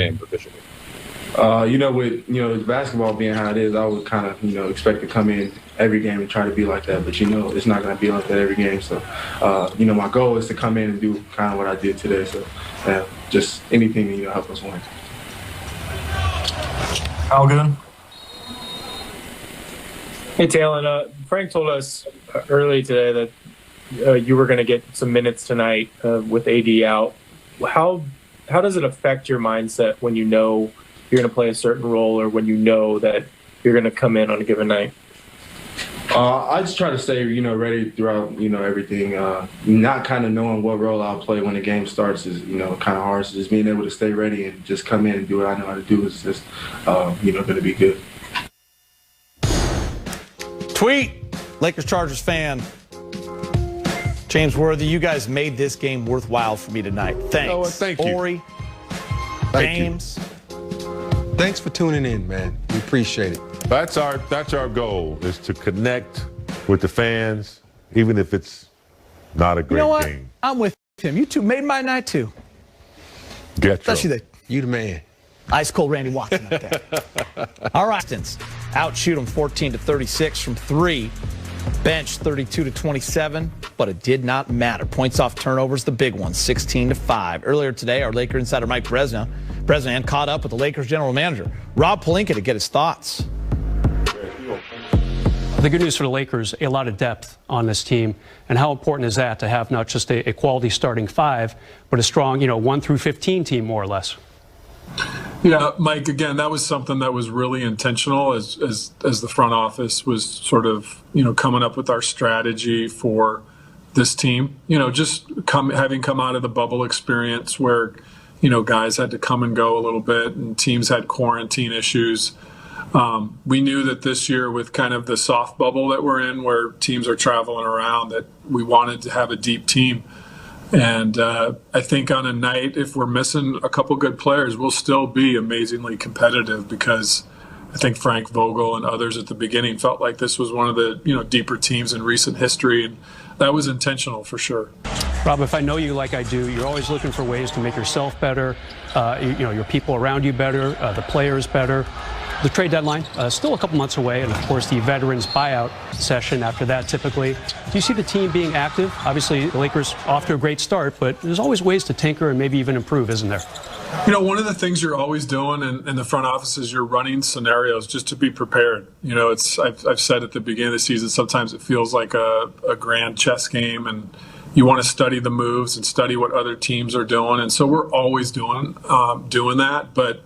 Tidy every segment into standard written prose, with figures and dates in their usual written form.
game officially? With basketball being how it is, I would kind of, expect to come in every game and try to be like that. But, it's not going to be like that every game. So, my goal is to come in and do kind of what I did today. So, just anything to, help us win. All good. Hey, Talen, Frank told us early today that you were going to get some minutes tonight with AD out. How does it affect your mindset when you know you're going to play a certain role or when you know that you're going to come in on a given night? I just try to stay, ready throughout, everything. Not kind of knowing what role I'll play when the game starts is, kind of hard. So just being able to stay ready and just come in and do what I know how to do is just, going to be good. Tweet, Lakers Chargers fan. James Worthy, you guys made this game worthwhile for me tonight. Thanks. Oh, thank you. Ori, James. Thanks for tuning in, man. We appreciate it. That's our goal, is to connect with the fans, even if it's not a great You know what? game. I'm with him. You two made my night too. Especially You the man. ice cold Randy Watson up there. All right, outshoot them 14-36 from 3. Bench 32-27, but it did not matter. Points off turnovers, the big one, 16-5. Earlier today, our Laker insider Mike Bresnan caught up with the Lakers general manager, Rob Pelinka, to get his thoughts. The good news for the Lakers, a lot of depth on this team. And how important is that to have not just a quality starting 5, but a strong, 1 through 15 team, more or less? Yeah, Mike, again, that was something that was really intentional as the front office was sort of, coming up with our strategy for this team. Having come out of the bubble experience where, guys had to come and go a little bit and teams had quarantine issues. We knew that this year, with kind of the soft bubble that we're in, where teams are traveling around, that we wanted to have a deep team. And I think on a night, if we're missing a couple good players, we'll still be amazingly competitive, because I think Frank Vogel and others at the beginning felt like this was one of the deeper teams in recent history, and that was intentional for sure. Rob, if I know you like I do, you're always looking for ways to make yourself better, your people around you better, the players better. The trade deadline still a couple months away, and of course the veterans buyout session after that typily. Do you see the team being active? Obviously the Lakers off to a great start, but there's always ways to tinker and maybe even improve, isn't there? One of the things you're always doing in the front office is you're running scenarios just to be prepared. I've said at the beginning of the season, sometimes it feels like a grand chess game, and you want to study the moves and study what other teams are doing. And so we're always doing that, but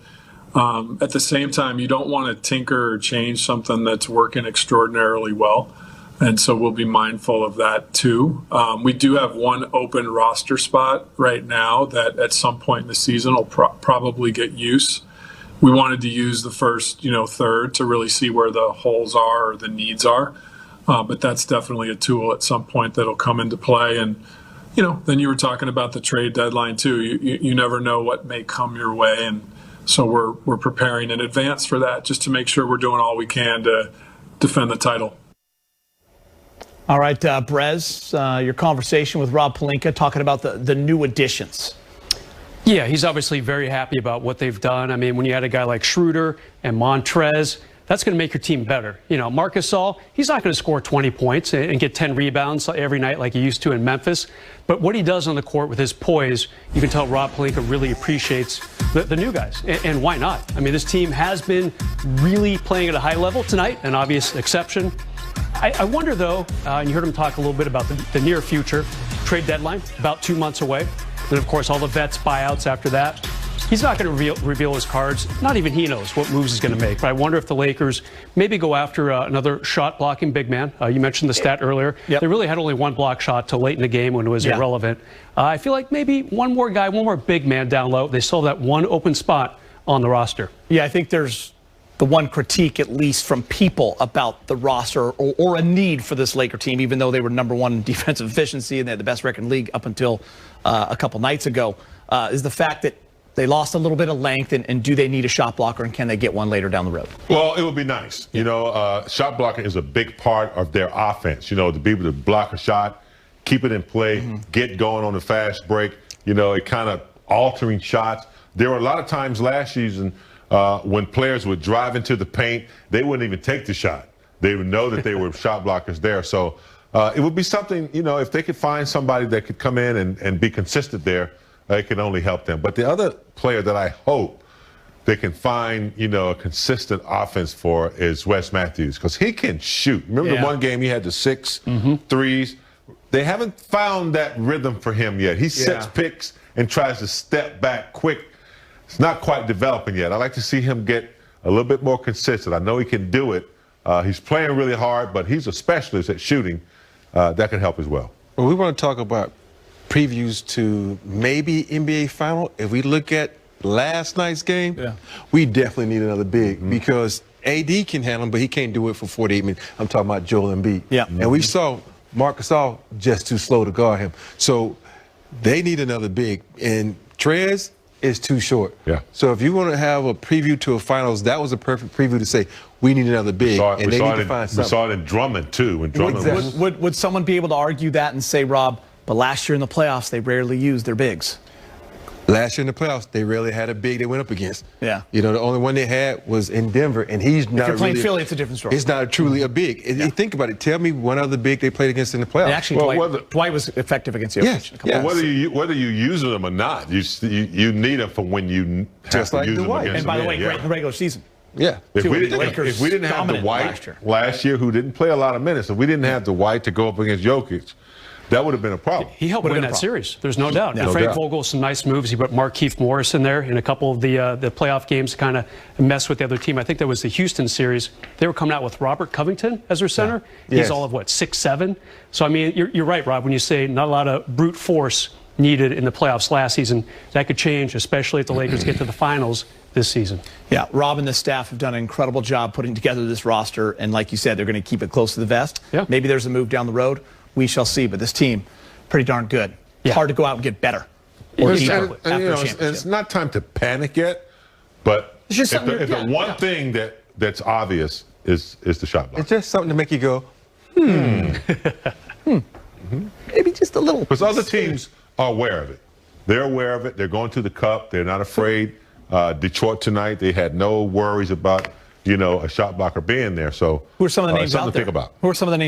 at the same time, you don't want to tinker or change something that's working extraordinarily well. And so we'll be mindful of that too. We do have one open roster spot right now that at some point in the season will probably get use. We wanted to use the first, third to really see where the holes are or the needs are. But that's definitely a tool at some point that'll come into play. And, then you were talking about the trade deadline too. You never know what may come your way. And so we're preparing in advance for that, just to make sure we're doing all we can to defend the title. All right, Brez, your conversation with Rob Pelinka talking about the new additions. Yeah, he's obviously very happy about what they've done. I mean, when you had a guy like Schroeder and Montrez, that's going to make your team better. Marc Gasol, he's not going to score 20 points and get 10 rebounds every night like he used to in Memphis. But what he does on the court with his poise, you can tell Rob Pelinka really appreciates the new guys. And why not? I mean, this team has been really playing at a high level tonight, an obvious exception. I wonder, though, and you heard him talk a little bit about the near future, trade deadline, about 2 months away. Then, of course, all the vets buyouts after that. He's not going to reveal his cards. Not even he knows what moves he's going to make. But I wonder if the Lakers maybe go after another shot-blocking big man. You mentioned the stat earlier. Yep. They really had only one block shot till late in the game when it was irrelevant. I feel like maybe one more big man down low. They still have that one open spot on the roster. Yeah, I think there's the one critique, at least from people, about the roster or a need for this Laker team, even though they were #1 in defensive efficiency and they had the best record in the league up until a couple nights ago, is the fact that they lost a little bit of length, and do they need a shot blocker, and can they get one later down the road? Well, it would be nice. Shot blocking is a big part of their offense, to be able to block a shot, keep it in play, get going on a fast break, it kind of altering shots. There were a lot of times last season when players would drive into the paint, they wouldn't even take the shot. They would know that they were shot blockers there. So it would be something, if they could find somebody that could come in and be consistent there, it can only help them. But the other player that I hope they can find, a consistent offense for is Wes Matthews, because he can shoot. Remember the one game he had the 6 threes? They haven't found that rhythm for him yet. He sets picks and tries to step back quick. It's not quite developing yet. I'd like to see him get a little bit more consistent. I know he can do it. He's playing really hard, but he's a specialist at shooting. That can help as well. Well, we want to talk about previews to maybe NBA Final. If we look at last night's game, we definitely need another big because AD can handle him, but he can't do it for 48 minutes. I'm talking about Joel Embiid. And we saw Marc Gasol just too slow to guard him. So they need another big. And Trez is too short. So if you want to have a preview to a finals, that was a perfect preview to say we need another big. And they need to find something. We saw it in Drummond, too. When Drummond would someone be able to argue that and say, Rob, but last year in the playoffs, they rarely used their bigs? Last year in the playoffs, they rarely had a big they went up against. The only one they had was in Denver, and he's not. If you're playing really, Philly, it's a different story. It's not truly a big. Think about it. Tell me one other big they played against in the playoffs. And actually, Dwight was effective against Jokic. Whether you use them or not, you need them for when you have to use them against. And by the way, great in the regular season. If we didn't have Dwight last year, who didn't play a lot of minutes, if we didn't have Dwight to go up against Jokic, that would have been a problem. He helped win that series. There's no doubt. And Frank Vogel, some nice moves. He put Markieff Morris in there in a couple of the playoff games to kind of mess with the other team. I think that was the Houston series. They were coming out with Robert Covington as their center. He's all of, 6'7". So, I mean, you're right, Rob, when you say not a lot of brute force needed in the playoffs last season. That could change, especially if the Lakers get to the finals this season. Yeah, Rob and the staff have done an incredible job putting together this roster. And like you said, they're going to keep it close to the vest. Maybe there's a move down the road. We shall see, but this team, pretty darn good. It's hard to go out and get better. It's not time to panic yet, but it's just if the one thing that's obvious is the shot block. It's just something to make you go, Maybe just a little. Because other teams are aware of it. They're aware of it. They're going to the cup. They're not afraid. Detroit tonight, they had no worries about, a shot blocker being there. So who are some of the names something out to there? think about. Who are some of the names